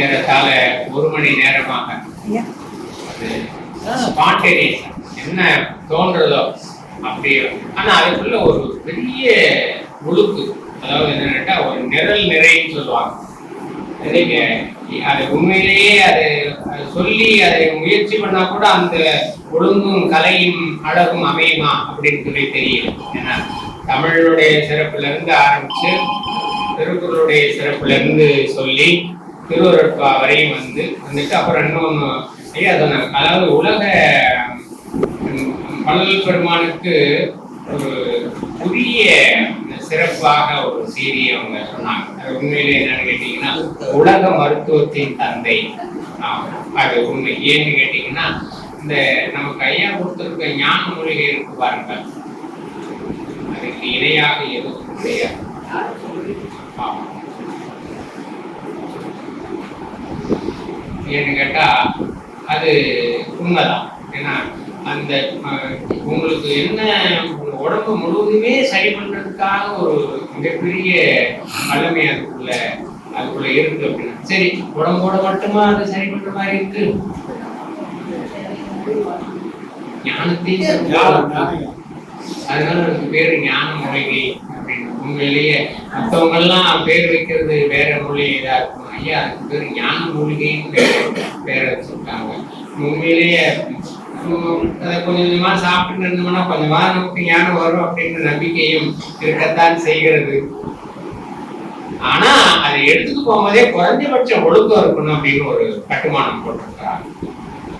ஏறத்தாழ 1 மணி நேரமாக என்ன தோன்றதோ அப்படி. ஆனா அதுக்குள்ள ஒரு பெரிய முழுக்கு, அதாவது என்னன்னா ஒரு நிரல் நிறைன்னு சொல்லுவாங்க. அது உண்மையிலேயே அது சொல்லி அதை முயற்சி பண்ணா கூட அந்த ஒழுங்கும் கலையும் அழகும் அமையுமா அப்படின்னு சொல்லி தெரியல. ஏன்னா தமிழுடைய சிறப்புல இருந்து ஆரம்பிச்சு திருக்குறளுடைய சிறப்புல இருந்து சொல்லி திருவருட்பா வரையும் வந்துட்டு அப்புறம் இன்னொன்னு ஐயா சொன்னாங்க. அதாவது உலக வள்ளல் பெருமானுக்கு ஒரு புதிய சிறப்பாக ஒரு செய்தியை அவங்க சொன்னாங்க. அது உண்மையிலே என்னன்னு கேட்டீங்கன்னா உலக மருத்துவத்தின் தந்தை. அது உண்மை. ஏன்னு கேட்டீங்கன்னா இந்த நமக்கு ஐயா கொடுத்திருக்க ஞான மூலிகை இருக்கு பாருங்க, அதுக்கு இணையாக எதுவும் கிடையாது. ஏன்னு கேட்டா அது உண்மைதான். ஏன்னா அந்த உங்களுக்கு என்ன உடம்பு முழுவதுமே சரி பண்றதுக்காக ஒரு மிகப்பெரிய வல்லமை அதுக்குள்ள இருக்கு அப்படின்னா, சரி உடம்போட மட்டுமா அது சரி பண்ற மாதிரி இருக்கு? ஞானத்தையும் அதனால அதுக்கு பேரு ஞான மூலிகை அப்படின்னு. உண்மையிலேயே மற்றவங்க எல்லாம் பேர் வைக்கிறது வேற மூலிகையா இருக்கும். ஐயா அதுக்கு பேரு ஞான மூலிகைன்னு பேரை வச்சிருக்காங்க. உண்மையிலேயே அதை கொஞ்சம் கொஞ்சமா சாப்பிட்டு இருந்தோம்னா கொஞ்சமா நமக்கு ஞானம் வரும் அப்படின்ற நம்பிக்கையும் இருக்கத்தான் செய்கிறது. ஆனா அதை எடுத்துட்டு போகும்போதே குறைஞ்சபட்சம் ஒழுக்கம் இருக்கணும் அப்படின்னு ஒரு கட்டுமானம் போட்டிருக்கிறாங்க.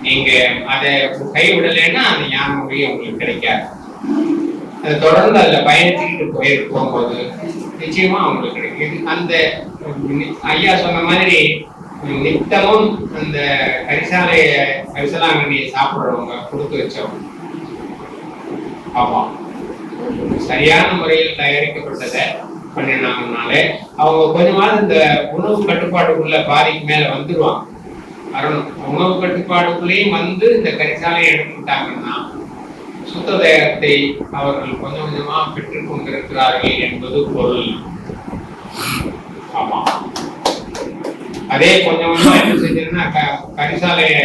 நீங்க அதை கைவிடலைன்னா அந்த ஞான மொழி உங்களுக்கு கிடைக்காது. அதை தொடர்ந்து அதுல பயணிச்சுக்கிட்டு போகும்போது நிச்சயமா அவங்களுக்கு கிடைக்கும். அந்த ஐயா சொன்ன மாதிரி நித்தமும் அந்த கரிசலாங்கண்ணியை சாப்பிடுறவங்க கொடுத்து வச்சவங்க, ஆமா சரியான முறையில் தயாரிக்கப்பட்டதை பண்ணினாங்கனாலே அவங்க கொஞ்சமாவது இந்த உணவு கட்டுப்பாட்டுக்குள்ள பாதிக்கு மேல வந்துருவாங்க. உணவு கட்டுப்பாடுக்குள்ளேயும் இந்த கரிசாலையை எடுத்துக்கிட்டாங்கன்னா சுத்த தேகத்தை அவர்கள் கொஞ்சம் கொஞ்சமா பெற்றுக் கொண்டிருக்கிறார்கள் என்பது பொருள். ஆமா, அதே கொஞ்சம் கொஞ்சம் என்ன செஞ்சதுன்னா கரிசாலைய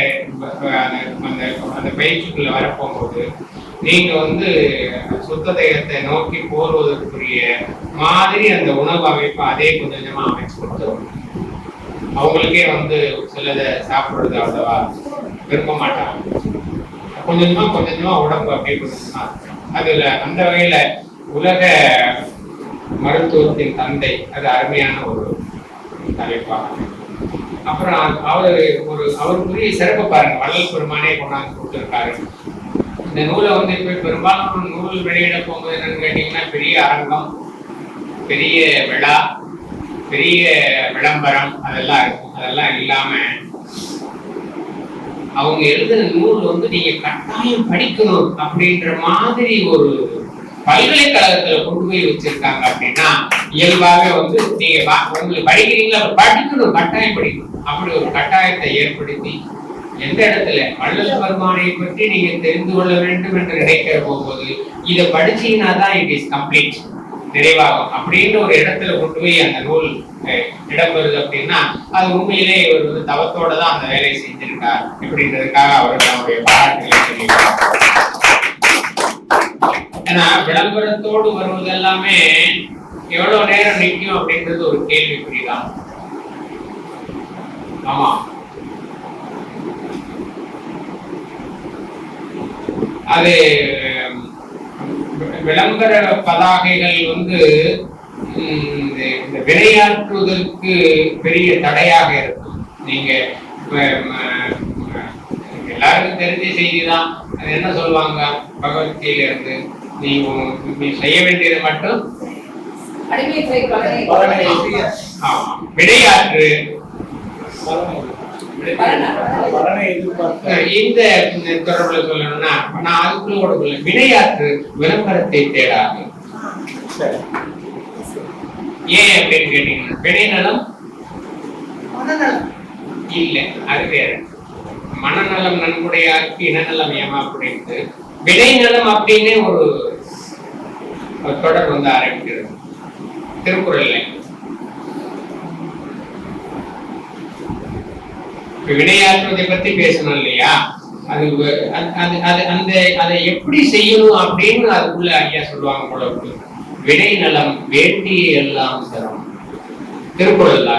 அந்த பயிற்சிக்குள்ள வரப்போகும்போது நீங்க சுத்த தேகத்தை நோக்கி போடுவதற்குரிய மாதிரி அந்த உணவு அமைப்பு அதே கொஞ்சம் கொஞ்சமா அமைச்சு கொடுத்துருவாங்க. அவங்களுக்கே சிலதை சாப்பிடுறது அவ்வளவா விரும்ப மாட்டாங்க. கொஞ்சம் கொஞ்சமா உடம்பு அப்படியே கொஞ்சமா. அதுல அந்த வகையில உலக மருத்துவத்தின் தந்தை அது அருமையான ஒரு தலைப்பாக. அப்புறம் அவருக்குரிய சிறப்பு பாருங்க, வள்ளல் பெருமானே கொண்டாந்து கொடுத்திருக்காரு. இந்த நூலை இப்ப பெரும்பாலும் நூல் வெளியிட போகும்போது என்னன்னு கேட்டீங்கன்னா பெரிய அரங்கம், பெரிய விழா, பெரிய விளம்பரம் அதெல்லாம் இருக்கும். அதெல்லாம் இல்லாம அவங்க எழுதின நூல் நீங்க கட்டாயம் படிக்கணும் அப்படின்ற மாதிரி ஒரு பல்கலைக்கழகத்துல கொண்டு போய் வச்சிருக்காங்க. அப்படின்னா இயல்பாக நீங்க உங்களுக்கு படிக்கிறீங்களா, படிக்கணும், கட்டாயம் படிக்கணும், அப்படி ஒரு கட்டாயத்தை ஏற்படுத்தி எந்த இடத்துல வள்ளல் பெருமானை பற்றி நீங்க தெரிந்து கொள்ள வேண்டும் என்று நினைக்கிற போகும்போது இதை படிச்சீங்கன்னா தான் இட் இஸ் கம்ப்ளீட், நிறைவாகும் அப்படின்ற ஒரு இடத்துல கொண்டு போய் அந்த நூல் இடம்பெறுது. அப்படின்னா அது உண்மையிலே இவர் தவத்தோட தான் அந்த வேலையை செஞ்சிருக்கார் அப்படின்றதுக்காக அவருக்கு அவருடைய பாராட்டுகளை தெரிவிக்கிறார். ஏன்னா விளம்பரத்தோடு வருவது எல்லாமே எவ்வளவு நேரம் நிற்கும் அப்படின்றது ஒரு கேள்விக்குறிதான். ஆமா, அது விளம்பர பதாகைகள் இந்த விளையாட்டுவதற்கு பெரிய தடையாக இருக்கும். நீங்க எல்லாருக்கும் தெரிஞ்ச செய்திதான். அது என்ன சொல்லுவாங்க பகவத்கீதையில இருந்து, நீ செய்ய வேண்டியது மட்டும் விளையாட்டு. இந்த தொடர்புல சொல்லணும்னா நான் அதுக்குள்ள விளையாட்டு விளம்பரத்தை தேடாது. ஏன் அப்படின்னு கேட்டீங்கன்னா வினைநலம் இல்ல, அது வேற. மனநலம் நன்கொடையாருக்கு இனநலம் ஏமா அப்படின்ட்டு வினைநலம் அப்படின்னு ஒரு தொடர் ஆரம்பிக்கிறது திருக்குறள்ல. வினையாற்றுவதை பத்தி பேசணும் இல்லையா? அது அந்த அதை எப்படி செய்யணும் அப்படின்னு அதுக்குள்ள ஐயா சொல்லுவாங்க போல இருக்கு. வினை நலம் வேண்டிய எல்லாம் தரும். திருக்குறள்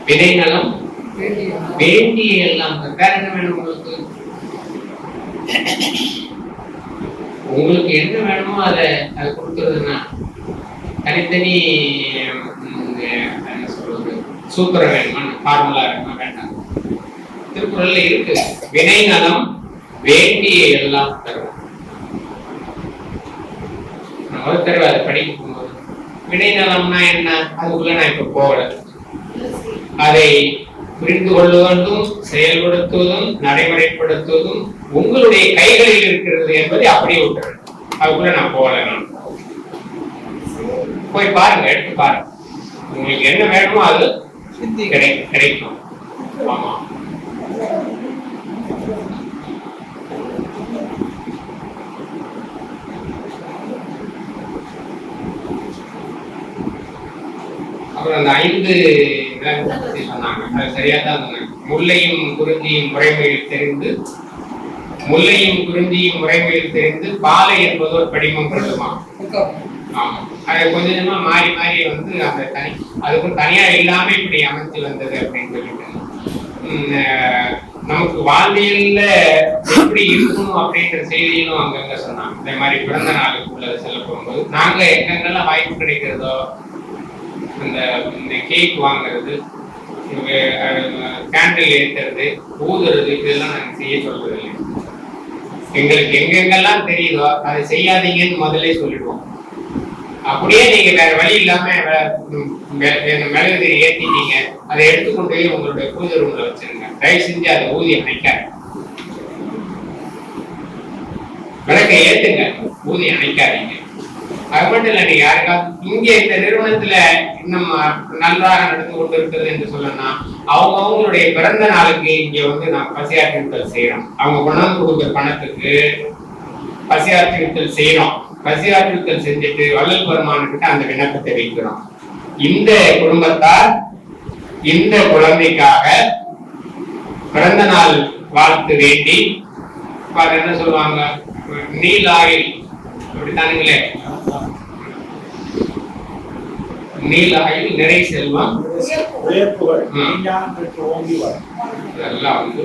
வினை நலம் வேண்டிய எல்லாம் தரும். வேற என்ன வேணும் உங்களுக்கு? உங்களுக்கு என்ன வேணுமோ அதை கொடுத்துருதுன்னா தனித்தனி என்ன சொல்றது சூத்திரம் வேணுமா, ஃபார்முலா வேணுமா? வேண்டாம். திருக்குறள்ல இருக்கு, வினை நலம் வேண்டிய எல்லாம் தரும். ஒரு தடவை அதை படிக்கும் போது வினை நலம்னா என்ன அதுக்குள்ள நான் இப்ப போகல. அதை புரிந்து கொள்வதும் செயல்படுத்துவதும் நடைமுறைப்படுத்துவதும் உங்களுடைய கைகளில் இருக்கிறது என்பதை அப்படியே விட்டுறது. அதுக்குள்ள நான் போகல. நான் போய் பாருங்க, எடுத்து பாருங்க, உங்களுக்கு என்ன வேணுமோ அது கிடைக்கும். ஆமா, அப்புறம் அந்த 5 சொன்னாங்க, அது சரியா தான் சொன்னாங்க. முல்லையும் குறிஞ்சியும் முறைமையில் தெரிந்து, முல்லையும் குறிஞ்சியும் முறைமையில் தெரிந்து பாலை என்பதோர் படிமம் கொள்ளுமா. ஆமா, அது கொஞ்சமா மாறி மாறி வந்து அந்த அதுக்கும் தனியா இல்லாம இப்படி அமைச்சு வந்தது அப்படின்னு சொல்லிட்டு நமக்கு வாழ்வியல்ல எப்படி இருக்கணும் அப்படின்ற செய்தியும் அங்கங்க சொன்னாங்க. அதே மாதிரி பிறந்த நாளுக்கு உள்ளதை செல்ல போகும்போது நாங்க எங்கெங்கெல்லாம் வாய்ப்பு கிடைக்கிறதோ இந்த கேக் வாங்குறது, கேண்டில் ஏற்றுறது, ஊதுறது, இதெல்லாம் நாங்கள் செய்ய சொல்றது இல்லை. எங்களுக்கு எங்கெங்கெல்லாம் தெரியுதோ அதை செய்யாதீங்கன்னு முதல்ல சொல்லிடுவோம். அப்படியே நீங்க வேற வழி இல்லாம மெழுகுதிரி ஏத்திட்டீங்க, அதை எடுத்துக்கொண்டு போய் உங்களுடைய பூஜை ரூம்ல வச்சிருங்க. தயவு செஞ்சு அதை ஊதி அணைக்காது. விளக்கை ஏத்துங்க, ஊதி அணைக்காதீங்க. அது மட்டும் இல்ல, நீங்க யாருக்காவது இங்க இந்த நிறுவனத்துல இன்னும் நன்றாக நடந்து கொண்டு இருக்கிறது என்று சொல்லணும்னா அவங்களுடைய பிறந்த நாளுக்கு இங்க வந்து நான் பசியாற்றுத்தல் செய்யறோம். அவங்க கொண்டாந்து கொடுக்குற பணத்துக்கு பசியாற்றுத்தல் செய்யறோம். பசியாற்றுத்தல் செஞ்சுட்டு வள்ளல் பெருமானுக்கிட்ட அந்த விண்ணப்பத்தை வைக்கிறோம். இந்த குடும்பத்தார் இந்த குழந்தைக்காக பிறந்த நாள் வாழ்த்து வேண்டி என்ன சொல்லுவாங்க, நீல் ஆயில் அப்படித்தானுங்களே, நீல் ஆயில் நிறை செல்வம் இதெல்லாம் வந்து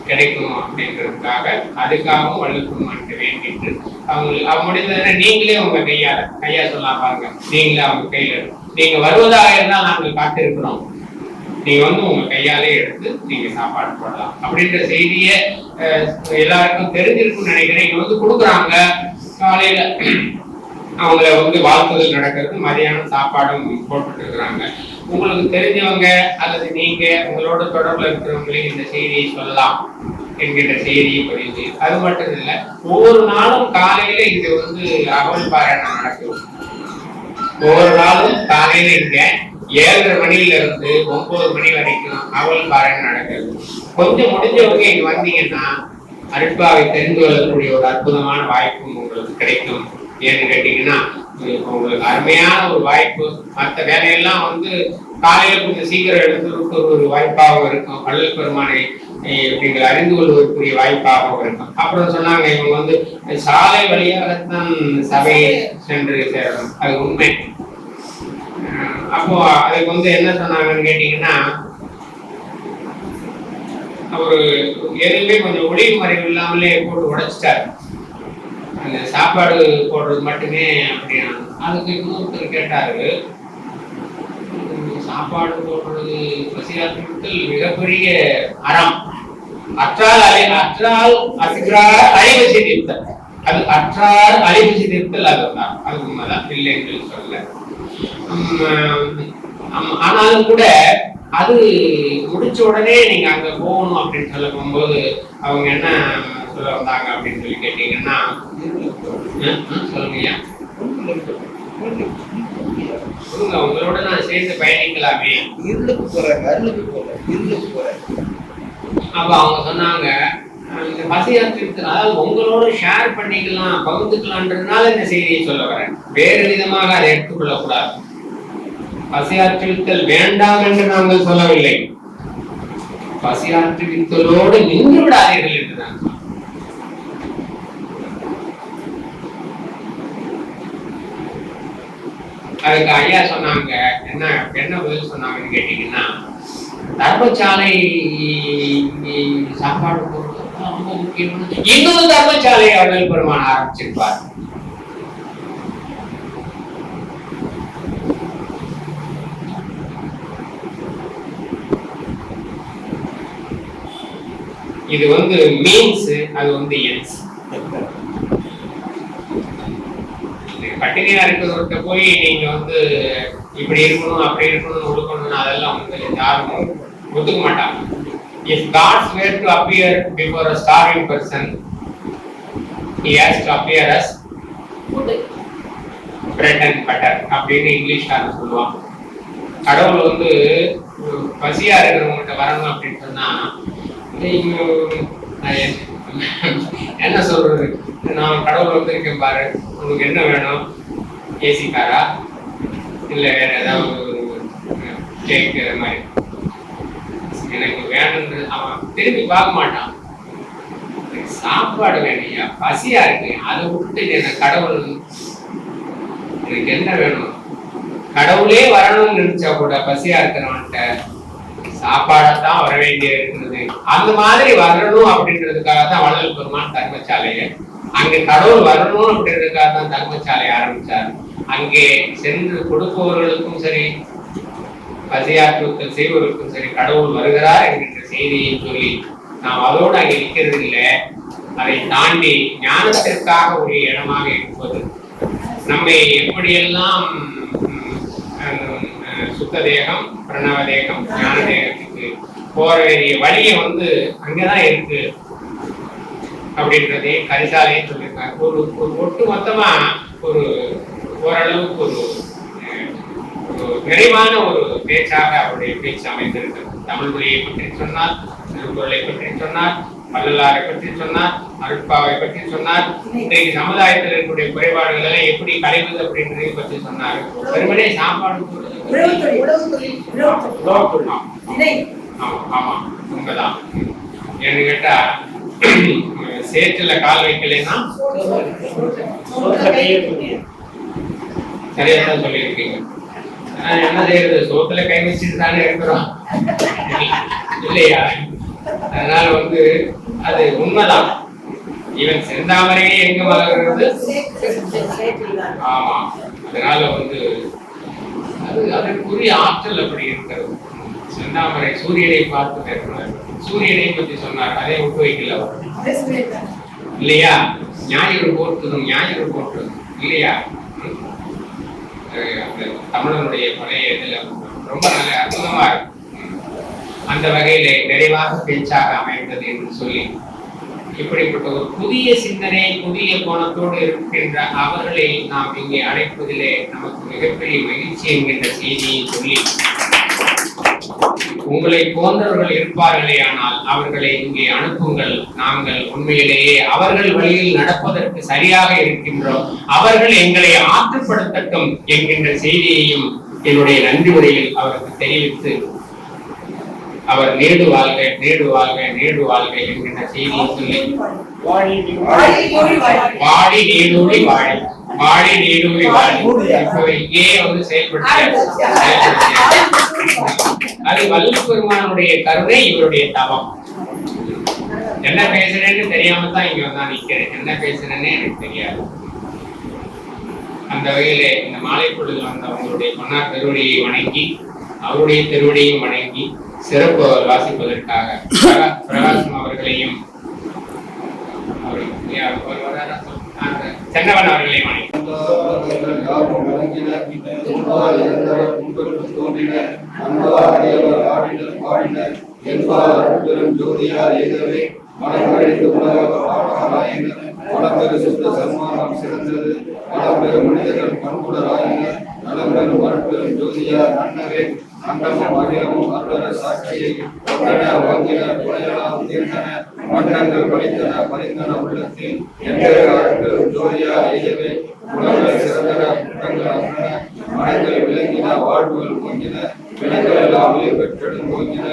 கிடைக்கும் அப்படின்றதுக்காக அதுக்காகவும் வள்ளல் பெருமானுக்கு வேண்டிட்டு அவங்க முடிந்ததுன்னா நீங்களே உங்க கையா சொல்லலாம். பாருங்க, நீங்களே அவங்க கையில நீங்க வருவதாக இருந்தால் நாங்கள் காத்திருக்கிறோம், நீங்க வந்து உங்க கையாலே எடுத்து நீங்க சாப்பாடு போடலாம் அப்படின்ற செய்திய எல்லாருக்கும் தெரிஞ்சிருக்கும்னு நினைக்கிறேன். இங்க வந்து கொடுக்குறாங்க, காலையில அவங்கள வந்து வாழ்த்துதல் நடக்கிறது, மதியானம் சாப்பாடும் போட்டுட்டு இருக்கிறாங்க. உங்களுக்கு தெரிஞ்சவங்க அல்லது நீங்க உங்களோட தொடர்புல இருக்கிறவங்களையும் இந்த செய்தியை சொல்லலாம் என்கின்ற செய்தியை பதிவு. அது மட்டும் இல்லை, ஒவ்வொரு நாளும் காலையில இது வந்து அகவல் பாராயணம் நடக்குது. ஒவ்வொரு நாளும் காலையில இங்க 7:30 மணில இருந்து 9 மணி வரைக்கும் அகவல் பாராயணம் நடக்குது. கொஞ்சம் முடிஞ்சவங்க இங்க வந்தீங்கன்னா அருட்பாவை தெரிந்து கொள்ளக்கூடிய ஒரு அற்புதமான வாய்ப்பும் உங்களுக்கு கிடைக்கும். ஏன்னு கேட்டீங்கன்னா உங்களுக்கு அருமையான ஒரு வாய்ப்பு. மற்ற வேலையெல்லாம் வந்து காலையில கொஞ்சம் சீக்கிரம் எடுத்து ஒரு வாய்ப்பாகவும் இருக்கும். வள்ளல் பெருமானை நீங்கள் அறிந்து கொள்வதற்குரிய வாய்ப்பாகவும் இருக்கும். அப்புறம் சொன்னாங்க, இவங்க வந்து சாலை வழியாகத்தான் சபையை சென்று சேரணும். அது உண்மை. அப்போ அதுக்கு வந்து என்ன சொன்னாங்கன்னு கேட்டீங்கன்னா, அவரு எதுவுமே கொஞ்சம் ஒளிவு மறைவு இல்லாமலே போட்டு உடைச்சிட்டாரு. அந்த சாப்பாடு போடுறது மட்டுமே அப்படின்னா. அதுக்கு இன்னொருத்தர் கேட்டாரு, சாப்பாடு போடுறது பசியாற்றுதல் மிகப்பெரிய அறம், அற்றால் அழிவு செய்திருத்தல், அது அற்றால் அழிவு செய்திருத்தல், அதுதான் அது உண்மைதான், இல்லைன்னு சொல்லல. ஆனாலும் கூட அது முடிச்ச உடனே நீங்க அங்க போகணும் அப்படின்னு சொல்ல போகும்போது அவங்க என்ன சொல்ல வந்தாங்க அப்படின்னு சொல்லி கேட்டீங்கன்னா, சொல்லுங்க உங்களோட நான் சேர்ந்து பயணிக்கலாமே. அப்ப அவங்க சொன்னாங்க, இந்த பசியாற்றுதல் அதாவது உங்களோட ஷேர் பண்ணிக்கலாம், பகிர்ந்துக்கலான்றதுனால இந்த செய்தியை சொல்ல வரேன். வேறு விதமாக அதை எடுத்துக்கொள்ள கூடாது. பசியாற்றுவித்தல் வேண்டாம் என்று நாங்கள் சொல்லவில்லை. பசியாற்றுவித்தலோடு நின்று விடாதீர்கள் என்றுதான். அதுக்கு ஐயா சொன்னாங்க, என்ன பதில் சொன்னாங்கன்னு கேட்டீங்கன்னா, தர்மசாலை சாப்பாடு ரொம்ப முக்கியமான இன்னொரு தர்மசாலை அவர்கள் பெருமான் ஆரம்பிச்சிருப்பார். இது மீன்ஸ், அது என்ஸ். பட்டினியா இருக்கிறவர்கிட்ட போய் நீங்க இப்படி இருக்கணும் அப்படி இருக்கணும் ஒழுக்கணும் அதெல்லாம் யாரும் ஒத்துக்க மாட்டாங்க. If gods were to appear before a starving person, he has to appear as food, bread and butter அப்படின்னு இங்கிலீஷ்காரன் சொல்லுவான். கடவுள் பசியா இருக்கிறவங்ககிட்ட வரணும் அப்படின்னு சொன்னா என்ன சொல்றது, நான் கடவுள் வந்திருக்கேன் பாரு, உங்களுக்கு என்ன வேணும், ஏசி காரா இல்ல வேற ஏதாவது கேக் மாதிரி எனக்கு வேணும்னு அவன் திரும்பி பார்க்க மாட்டான். சாப்பாடு வேணும்யா, பசியா இருக்கு, அதை விட்டுட்டு என்ன கடவுள் எனக்கு என்ன வேணும், கடவுளே வரணும்னு நினைச்சா கூட பசியா இருக்கிறவன்ட்ட சாப்பாடத்தான் வர வேண்டிய இருக்கிறது. அந்த மாதிரி வரணும் அப்படின்றதுக்காக தான் வள்ளல் பெருமான் தர்மசாலையை, அங்கே கடவுள் வரணும் அப்படின்றதுக்காக தான் தர்மசாலை ஆரம்பிச்சார். அங்கே சென்று கொடுப்பவர்களுக்கும் சரி பசியாற்றுவத்தில் செய்வதற்கும் சரி கடவுள் வருகிறார் என்கின்ற செய்தியை சொல்லி நாம் அதோடு அங்கே நிற்கிறது இல்லை. அதை தாண்டி ஞானத்திற்காக ஒரு இடமாக இருப்பது, நம்மை எப்படியெல்லாம் சுத்த தேகம், பிரணவ தேகம், ஞான தேகத்துக்கு போற வேண்டிய வழியை அங்கதான் இருக்கு அப்படின்றதே கரிசாலையே சொல்லியிருக்காங்க. ஒரு ஒட்டு மொத்தமா ஓரளவுக்கு ஒரு நிறைவான ஒரு பேச்சாக அவருடைய பேச்சு அமைந்திருக்கிறது. தமிழ் மொழியை பற்றி சொன்னார், திருக்குறளை பற்றி சொன்னார், வள்ளலாரை பற்றி சொன்னார், அருட்பாவை பற்றி சொன்னார், இன்றைக்கு சமுதாயத்தில் இருக்கக்கூடிய குறைபாடுகள் எல்லாம் எப்படி களைவது அப்படின்றதை பற்றி சொன்னார். வெறுமனே சாப்பாடு ஆமா உண்மைதான். ஏன்னு கேட்டா சேற்றுல கால் வைக்கலைன்னா சரியாதான் சொல்லியிருக்கீங்க. என்ன செய்யறது, சோத்துல கை வச்சுட்டு தானே இருக்கிறோம் இல்லையா? அதனால அது உண்மைதான். இவன் செந்தாமரையே எங்க வளர்கிறது? ஆமா. அதனால அதற்குரிய ஆற்றல் அப்படி இருக்கிறது. செந்தாமரை சூரியனை பார்த்து பேசுறார், சூரியனை பற்றி சொன்னார், அதை விட்டு வைக்கல இல்லையா? ஞாயிறு போற்றுதும் ஞாயிறு போற்றுதும் இல்லையா? தமிழனுடைய பழைய இதுல ரொம்ப நல்ல அற்புதமா இருக்கும். அந்த வகையில நிறைவாக பேச்சாக அமைந்தது என்று சொல்லி, இப்படிப்பட்ட ஒரு புதிய சிந்தனை புதிய கோணத்தோடு இருக்கின்ற அவர்களை நாம் இங்கே அழைப்பதிலே நமக்கு மிகப்பெரிய மகிழ்ச்சி என்கின்ற செய்தியை சொல்லி, உங்களை போன்றவர்கள் இருப்பார்களே ஆனால் அவர்களை இங்கே அனுப்புங்கள். நாங்கள் உண்மையிலேயே அவர்கள் வழியில் நடப்பதற்கு சரியாக இருக்கின்றோம், அவர்கள் எங்களை ஆற்றுப்படுத்தட்டும் என்கின்ற செய்தியையும் என்னுடைய நன்றி உரையில் அவருக்கு தெரிவித்து, அவர் நீடு வாழ்க நீடு வாழ்க நீடு வாழ்க என்கின்ற செய்தியை சொல்லி, வாடி நீடூழி வாழி வாடி நீடூழி வாழி இப்போ இங்கே செயல்படுத்த அது வள்ளல் பெருமானுடைய கருணை, இவருடைய தவம். என்ன பேசுறேன்னு தெரியாம தான் இங்க வந்தா நிக்கிறேன், என்ன பேசுறேன்னு எனக்கு தெரியாது. அந்த வகையில இந்த மாலை பொழுதுல அவங்களுடைய பொன்னார் திருவடியை வணங்கி, அவருடைய திருவடியையும் வணங்கி சிறப்பு வாசிப்பதற்காக பிரகாசம் அவர்களையும் சென்னவன் அவர்களையும் வணங்கி வளம்பெரு சுத்த சன்மானம் சிறந்தது, வளம்பெரு மனிதர்கள் பண்புடராயினர், நலம்பெரும் வரப்பெரும் ஜோதியார் நன்னவே அண்டமும் அகிலமும் அருளர சாட்சியை ஒன்றன வங்கின துணையலாம் தீர்த்தன மன்னங்கள் படித்தன பரிந்தன உள்ளத்தில் என்ற அருட்பெரும் ஜோதியார் எய்யவே உலக சிறந்தன குற்றங்கள் அன்றன மனங்கள் விளங்கின வாழ்வுகள் பொங்கின விளங்கள் எல்லாம் உயிர் பெற்றெடும் போகின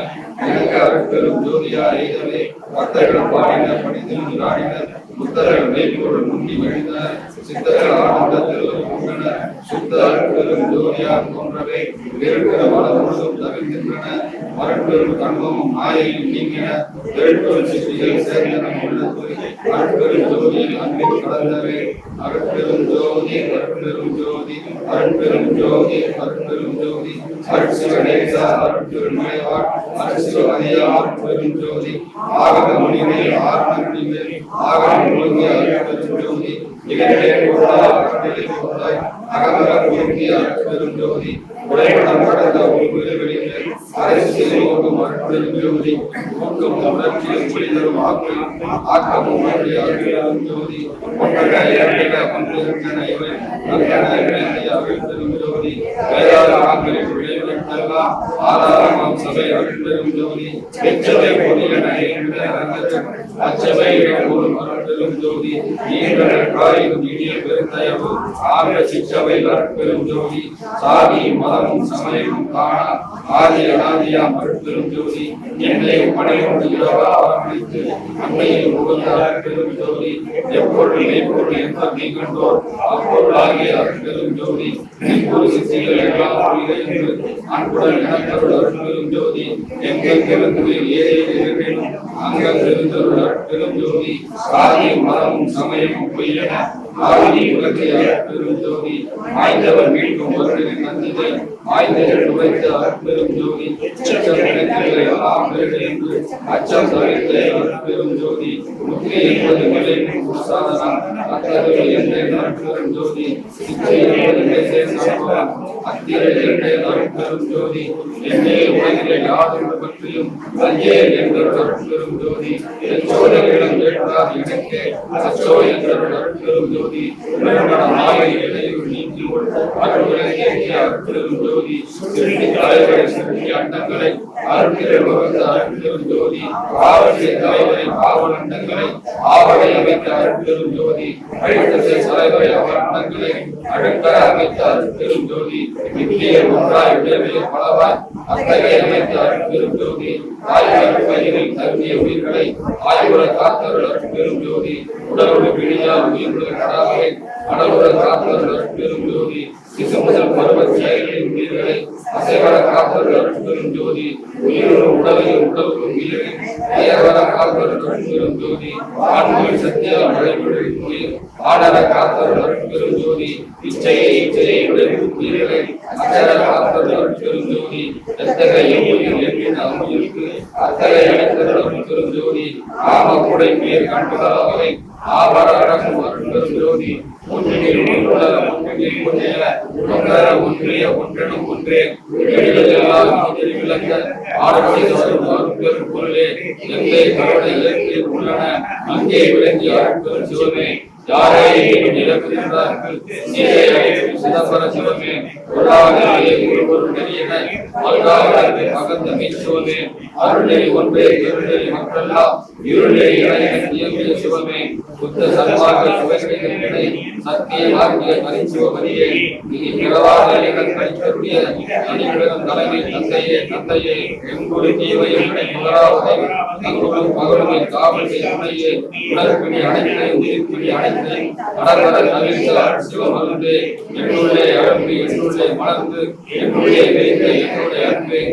எனக்கு அருட்பெரும் ஜோதியா எய்தவே பக்தர்கள் பாடின பணிந்து நாடினர் புத்தர்கள் மெய்ப்பொருள் முன்னி எழுதினர் சித்தர்கள் ஆனந்த திருவருள் கொண்டனர் சுத்த அருட்பெரும் ஜோதியா போன்றவை இருக்கிற மனமுழுதும் தவிர்க்கின்றன மரட்பெரும் கண்மமும் மாயையும் நீங்கின எழுப்பெரும் சித்திகள் சேர்ந்தன உள்ளது அருட்பெரும் ஜோதியில் அன்பில் கலந்தவை அருட்பெரும் ஜோதி அருட்பெரும் ஜோதி அருட்பெரும் ஜோதி அருட்பெரும் ஜோதி அருட்சிவனேசா அருட்பெரும் மலைவாழ் அருட்சிவனையா அருட்பெரும் ஜோதி ஆகம மணிமேல் ஆரணமணிமேல் ஆகம முழுங்கிய அருட்பெரும் ஜோதி இகழே பொருளாய் அகநிலை பொருளாய் அகமர முழுங்கிய அருட்பெரும் ஜோதி உடைபடம் கடந்த ஒரு வெளியில் அரசியல் நோக்கும் அருட்பெரும் ஜோதி ஊக்கம் உணர்ச்சியில் ஒளிதரும் ஆக்கமும் அருட்பெரும் ஜோதி ஒன்றன இரண்டன ஒன்றிருந்தன இவை அங்கன இணைந்த அருட்பெரும் ஜோதி வேதாள ஆக்களின் விளைவுகளெல்லாம் ஆதாரமாம் சபை அருட்பெரும் ஜோதி எச்சவை பொறியன என்ற அரங்கத்தில் அச்சபை ஒரு அருட்பெரும் ஜோதி ஈன்ற காயும் இனிய பெருந்தயவு ஆக சிச்சவை அருட்பெரும் ஜோதி சாதி மதமும் சமயமும் காண ஆதி அனாதியாம் அருட்பெரும் ஜோதி என்னையும் படையும் இரவா ஆரம்பித்து அன்னையில் புகழ்ந்த அருட்பெரும் ஜோதி எப்பொருள் மெய்ப்பொருள் என்ற நீ கண்டோர் அப்பொருளாகிய அருட்பெரும் ஜோதி ஒரு சித்திகள் எல்லாம் ஒளிகைந்து அன்புடன் இனத்தருள் அருட்பெரும் ஜோதி எங்கெங்கிருந்து ஏதேனும் அங்கங்கிருந்தருள் அருட்பெரும் ஜோதி சாதி மதமும் சமயமும் பொய்யன ஆதி உலகிய அருட்பெரும் ஜோதி ஆய்ந்தவர் மீட்கும் வருடனின் நந்திதை ஆய்ந்தவர் உழைத்த அருட்பெரும் ஜோதி எல்லாம் பெருகின்று அச்சம் தவிர்த்த அருட்பெரும் ஜோதி முக்தி என்பது நிலை சாதனம் அத்தகைய என்ற அருட்பெரும் ஜோதி சிச்சை என்பது மேசே சம்பவம் அத்திரை என்ற அருட்பெரும் ஜோதி என்னே உலகிலே யாதொன்று பற்றியும் அஞ்சே என்ற அருட்பெரும் ஜோதி எச்சோதைகளும் கேட்காது எனக்கே அச்சோ என்ற அருட்பெரும் ஜோதி மாயை இடையூறு நீக்கி அருட்பெருங்கேற்றிய அருட்பெரும் ஜோதி சிறுமி தலைவரை சிறுமி அண்டங்களை அருட்பெரும் வகுத்த அருட்பெரும் ஜோதி ஆவற்றிய தலைவரை காவலண்டங்களை ஆவலை அமைத்த அருட்பெரும் ஜோதி அழித்தத்தை தலைவரை அவரண்டங்களை அடுக்கர அமைத்த அருட்பெரும் ஜோதி நித்திய ஒன்றாய் விளைவிய பலவாய் அத்தகைய அமைத்த அருட்பெரும் ஜோதி ஆய்வர் பயிரில் தங்கிய உயிர்களை ஆய்வுற காத்தருள் அருட்பெரும் ஜோதி உடலோடு பிடியா உயிர்களை கடாவை அடலுற காத்தருள் அருட்பெரும் ஜோதி சிசு முதல் பருவ செயல்களின் உயிர்களை அசைவர காத்தருள் அருட்பெரும் ஜோதி உயிரும் உடலையும் உடலுக்கும் உயிரின் அயர்வர காத்தருள் அருட்பெரும் ஜோதி ஆண்கள் சத்திய மழைவிடும் உயிர் ஆடர காத்தருள் அருட்பெரும் ஜோதி இச்சையை விளைவிக்கும் உயிர்களை அச்சர காத்தருள் அருட்பெரும் ஜோதி எத்தகைய உயிர் எண்ணின அம்மையிற்கு அத்தகைய அனைத்தருள் அருட்பெரும் ஜோதி ஆம குடை மேல் கண்டுகளாவை ஆபர அடங்கும் அருட்பெரும் ஜோதி ஒன்றில் ஒன்றுள்ள ஒன்றில் ஒன்றிய ஒன்றர ஒன்றிய ஒன்றனும் ஒன்றே எல்லாம் விளங்க ஆடத்தை வரும் அருட்பெரும் பொருளே எங்கே கருணை இயற்கை உள்ளன அங்கே விளங்கிய அருட்பெரும் சிவமே யாரை நிலப்பிருந்தார்கள் சிதம்பர சிவமே பொருளாதாரே ஒருவரும் நெறியன மல்காவதற்கு பகந்த மெய்சுவமே அருளை ஒன்றே பெருநெறி மக்களெல்லாம் இருளை இணைய சிவமே புத்த சன்மார்க்க சுவைகளை சத்திய மார்க்கிய பரிசுவமதியே இனி பிறவாத எங்கள் கணிக்கக்கூடிய அணிகளும் தலைமை தந்தையே எங்குரு தீவையும் முதலாவதை தங்களும் மகளுமை காவலை துணையே உடற்பிடி அனைத்தையும் உயிர்ப்பிடி அனைத்தையும் அடர்வர தவிர்த்த சிவமருந்தே என்னுள்ளே அழகு என்னுள்ளே மலர்ந்து என்னுள்ளே வைத்த என்னுடைய அன்பே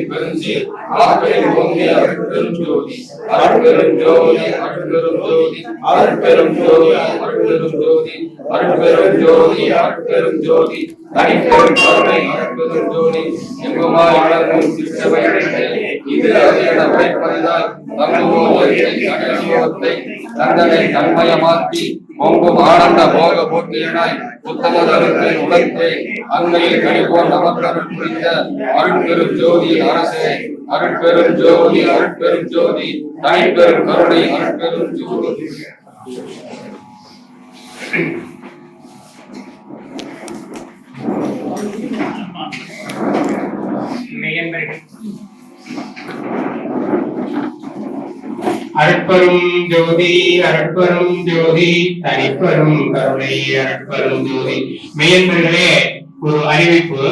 ஜோதி ஆற்றலில் ஓங்கிய அருட்பெரும் ஜோதி அருட்பெரும் ஜோதி அருட்பெரும் ஜோதி அருட்பெரும் ஜோதி அருட்பெரும் ஜோதி அருட்பெரும் ஜோதி அருட்பெரும் ஜோதி தனிப்பெரும் கருணை அருட்பெரும் ஜோதி எங்குமாய் வளரும் சிற்றவைகளை இது அதிகட உழைப்பதால் தங்குவோத்தை தண்டனை தன்மயமாக்கி பொங்கும் ஆனந்த போக போக்கியனாய் புத்தமதத்தின் உலகத்தை அண்மையில் கனி போன்ற மக்கள் புரிந்த அருட்பெரும் ஜோதியின் அரசே அருட்பெரும் ஜோதி அருட்பெரும் ஜோதி தனிப்பெரும் கருணை அருட்பெரும் ஜோதி. அருட்பெரும் ஜோதி அருட்பெரும் ஜோதி தனிப்பெரும் கருணை அருட்பெரும் ஜோதி. மெய்யன்பர்களே, ஒரு அறிவிப்பு.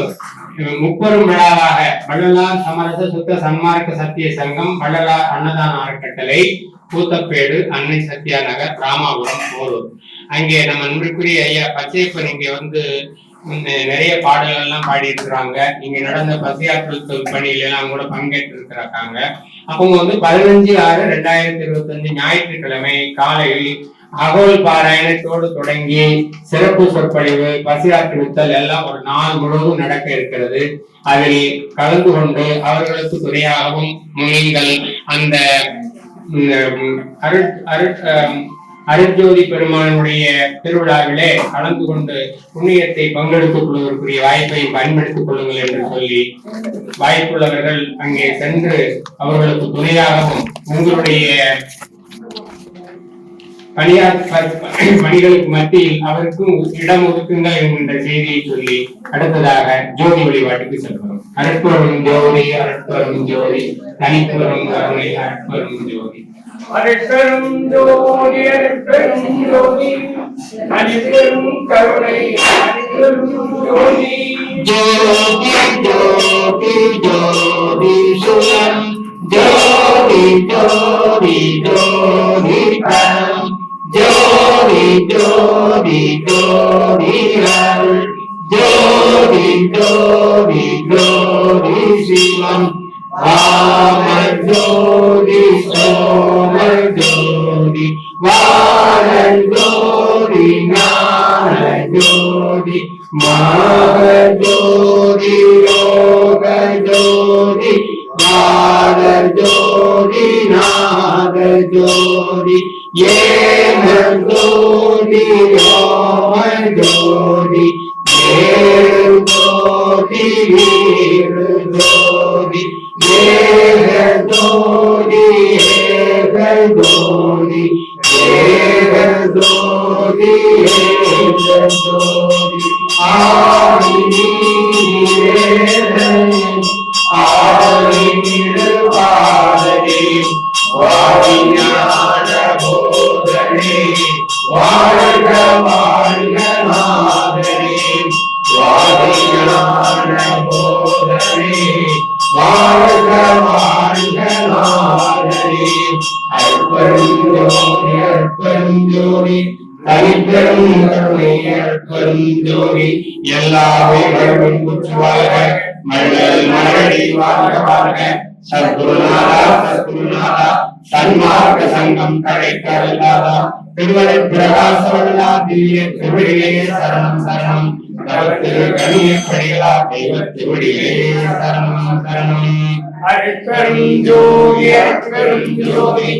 முப்பெரும் விழாவாக வள்ளலார் சமரச சுத்த சன்மார்க்க சத்திய சங்கம், வள்ளலார் அன்னதான அறக்கட்டளை, கூத்தப்பேடு, அன்னை சத்யா நகர், ராமாபுரம், போரூர். அங்கே நம்ம அன்பிற்குரிய ஐயா பச்சையப்பன் இங்க வந்து நிறைய பாடல்கள் எல்லாம் பாடி இருக்கிறாங்க. இங்க நடந்த பசியாற்றல் பணியில எல்லாம் கூட பங்கேற்று இருக்கிறாங்க. அவங்க வந்து 15/6/2025 ஞாயிற்றுக்கிழமை காலையில் அகோல் பாராயணத்தோடு தொடங்கி சிறப்பு சொற்பொழிவு, பசியாற்றுவித்தல் எல்லாம் ஒரு நாள் முழுவதும் நடக்க இருக்கிறது. அதில் கலந்து கொண்டு அவர்களுக்கு துணையாகவும் நீங்கள் அந்த அருட்ஜோதி பெருமானுடைய திருவிழாவிலே கலந்து கொண்டு புண்ணியத்தை பங்கெடுத்துக் கொள்வதற்குரிய வாய்ப்பை பயன்படுத்திக் கொள்ளுங்கள் என்று சொல்லி, வாய்ப்புள்ளவர்கள் அங்கே சென்று அவர்களுக்கு துணையாகவும் உங்களுடைய பணிகளுக்கு மத்தியில் அவருக்கும் இடம் ஒதுக்குங்கள் என்கின்ற செய்தியை சொல்லி அடுத்ததாக ஜோதி வழிபாட்டுக்கு செல்கிறோம். அருட்பெரும் ஜோதி அருட்பெரும் ஜோதி தனிப்பெரும் கருணை அருட்பெரும் ஜோதி. அருட்பெரும் ஜோதி அருட்பெரும் ஜோதி தனிப்பெரும் கருணை அருட்பெரும் ஜோதி. ஜோதி ஜோதி ஜோதி சுயம் ஜோதி ஜோதி ஜோதி பரம் ஜோதி ஜோதி ஜோதி அருள் ஜோதி ஜோதி ஜோதி சிவம் வாமர் ஜோதி சோமர் ஜோதி வாரன் ஜோதி ஞான ஜோதி மாக ஜோதி யோக ஜோதி வாரர் ஜோதி நாக ஜோதி ஏக ஜோதி யோம ஜோதி ஏழு ஜோதி வீரு ஜோதி ஏக ஜோதி ஏக ஜோதி ஏக ஜோதி ஏக ஜோதி ஆதி ஆதிபாதனே வாதிஞான போதனே வாழ்க வாழ்க நாதனே வாதிஞான போதனே வாழ்க வாழ்க நாதனே. அற்பரும் ஜோதி அற்பரும் ஜோதி தனிப்பெரும் கருணை அற்பரும் ஜோதி. எல்லா உயிர்களும் குற்றுவாக மழல் மழடி வாழ்க வாழ்க. சத்குருநாதா சத்குருநாதா சன்மார்க்க சங்கம் தடைக்கல்லாதா திருவரை பிரகாசவல்லா திவ்ய திருவடிகளே சரணம் சரணம். தவத்திரு கணியப்படிகளா தெய்வ திருவடிகளே சரணம் சரணம். அருட்பெரும் ஜோதி அருட்பெரும் ஜோதி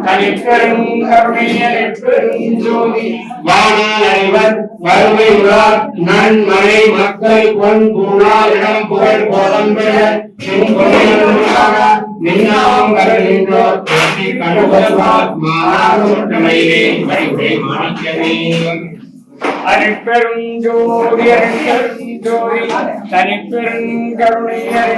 தனிப்பெரும் கருணை அருட்பெரும் ஜோதி. வானால் அனைவர் வறுமை உறார் நன்மனை மக்கள் பொன் பூணால் இடம் புகழ் கோலம் பெற நின்னாம் கருகின்றோர் பேசி கண்டுகொள்வார் மாறாமலே வழிமுறை மாணிக்கமே. அருட்பெரும் ஜோதி அருட்பெரும் ஜோதி தனிப்பெரும் கருணை